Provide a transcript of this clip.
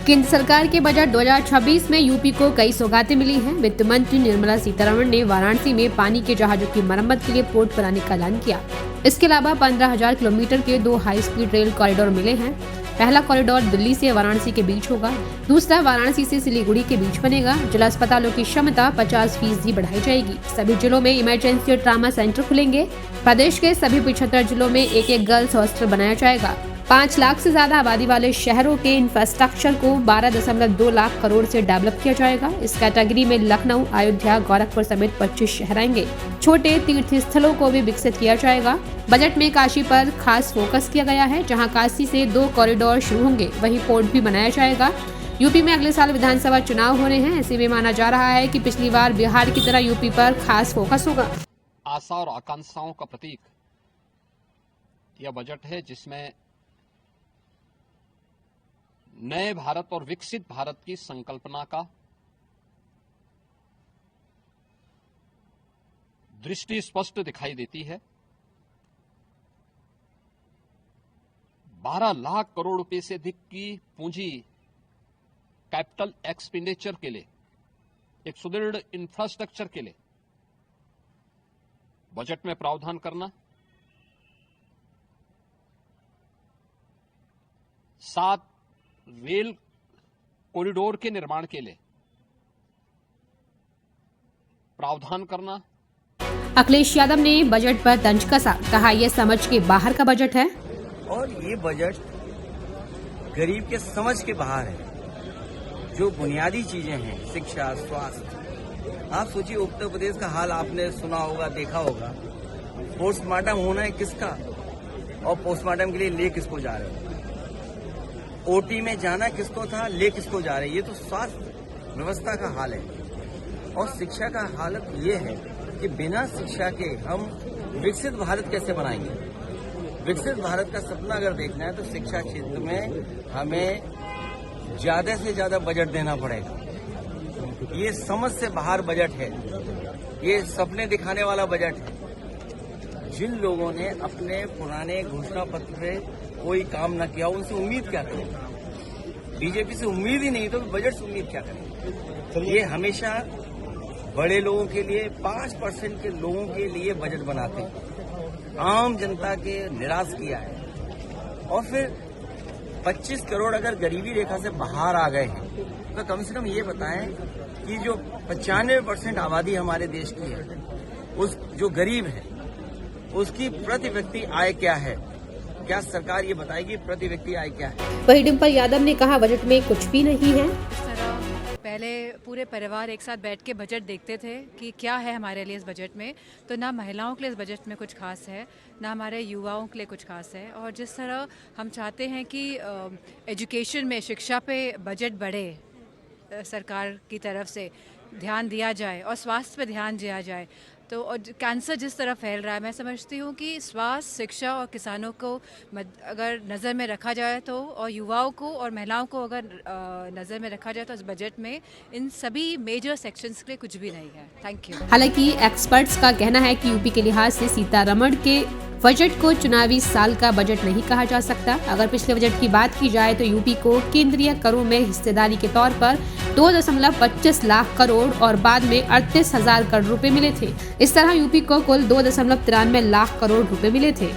केंद्र सरकार के बजट 2026 में यूपी को कई सौगातें मिली हैं। वित्त मंत्री निर्मला सीतारमण ने वाराणसी में पानी के जहाजों की मरम्मत के लिए पोर्ट बनाने का ऐलान किया। इसके अलावा 15,000 किलोमीटर के 2 हाई स्पीड रेल कॉरिडोर मिले हैं। पहला कॉरिडोर दिल्ली से वाराणसी के बीच होगा, दूसरा वाराणसी से सिलीगुड़ी के बीच बनेगा। जिला अस्पतालों की क्षमता 50% बढ़ाई जाएगी। सभी जिलों में इमरजेंसी और ट्रामा सेंटर खुलेंगे। प्रदेश के सभी 75 जिलों में एक गर्ल्स हॉस्टल बनाया जाएगा। 5 लाख से ज्यादा आबादी वाले शहरों के इंफ्रास्ट्रक्चर को 12.2 लाख करोड़ से डेवलप किया जाएगा। इस कैटेगरी में लखनऊ, अयोध्या, गोरखपुर समेत 25 शहर आएंगे। छोटे तीर्थ स्थलों को भी विकसित किया जाएगा। बजट में काशी पर खास फोकस किया गया है, जहां काशी से 2 कॉरिडोर शुरू होंगे, वहीं पोर्ट भी बनाया जाएगा। यूपी में अगले साल विधानसभा चुनाव हो रहे हैं। ऐसे में माना जा रहा है कि पिछली बार बिहार की तरह यूपी पर खास फोकस होगा। आशा और आकांक्षाओं का प्रतीक यह बजट है, जिसमें नए भारत और विकसित भारत की संकल्पना का दृष्टि स्पष्ट दिखाई देती है। 12 लाख करोड़ रुपए से अधिक की पूंजी कैपिटल एक्सपेंडिचर के लिए, एक सुदृढ़ इंफ्रास्ट्रक्चर के लिए बजट में प्रावधान करना, 7 रेल कॉरिडोर के निर्माण के लिए प्रावधान करना। अखिलेश यादव ने बजट पर तंज कसा, कहा यह समझ के बाहर का बजट है और ये बजट गरीब के समझ के बाहर है। जो बुनियादी चीजें हैं, शिक्षा, स्वास्थ्य, आप सोचिए उत्तर प्रदेश का हाल आपने सुना होगा, देखा होगा। पोस्टमार्टम होना है किसका, और पोस्टमार्टम के लिए ले किसको जा रहे हो? ओटी में जाना किसको था, ले किसको जा रहे हैं? ये तो स्वास्थ्य व्यवस्था का हाल है। और शिक्षा का हालत ये है कि बिना शिक्षा के हम विकसित भारत कैसे बनाएंगे? विकसित भारत का सपना अगर देखना है तो शिक्षा क्षेत्र में हमें ज्यादा से ज्यादा बजट देना पड़ेगा। ये समझ से बाहर बजट है, ये सपने दिखाने वाला बजट है। जिन लोगों ने अपने पुराने घोषणा पत्र पे कोई काम न किया, उनसे उम्मीद क्या करें? बीजेपी से उम्मीद ही नहीं तो बजट से उम्मीद क्या करें? ये हमेशा बड़े लोगों के लिए, 5% के लोगों के लिए बजट बनाते हैं, आम जनता के निराश किया है। और फिर 25 करोड़ अगर गरीबी रेखा से बाहर आ गए हैं तो कम से कम ये बताएं कि जो 95% आबादी हमारे देश की है, उस जो गरीब है उसकी प्रति व्यक्ति आय क्या है? क्या सरकार ये बताएगी प्रति व्यक्ति आय क्या है? वहीं डिम्पल यादव ने कहा बजट में कुछ भी नहीं है। पहले पूरे परिवार एक साथ बैठ के बजट देखते थे कि क्या है हमारे लिए इस बजट में, तो ना महिलाओं के लिए इस बजट में कुछ खास है, ना हमारे युवाओं के लिए कुछ खास है। और जिस तरह हम चाहते हैं कि एजुकेशन में, शिक्षा पे बजट बढ़े, सरकार की तरफ से ध्यान दिया जाए और स्वास्थ्य पे ध्यान दिया जाए, तो और कैंसर जिस तरह फैल रहा है, मैं समझती हूँ कि स्वास्थ्य, शिक्षा और किसानों को अगर नज़र में रखा जाए तो, और युवाओं को और महिलाओं को अगर नज़र में रखा जाए तो इस बजट में इन सभी मेजर सेक्शंस के लिए कुछ भी नहीं है। Thank you. हालांकि एक्सपर्ट्स का कहना है कि यूपी के लिहाज से सीतारमण के बजट को चुनावी साल का बजट नहीं कहा जा सकता। अगर पिछले बजट की बात की जाए तो यूपी को केंद्रीय करों में हिस्सेदारी के तौर पर 2.25 लाख करोड़ और बाद में 38,000 करोड़ रुपए मिले थे। इस तरह यूपी को कुल 2.93 लाख करोड़ रुपए मिले थे।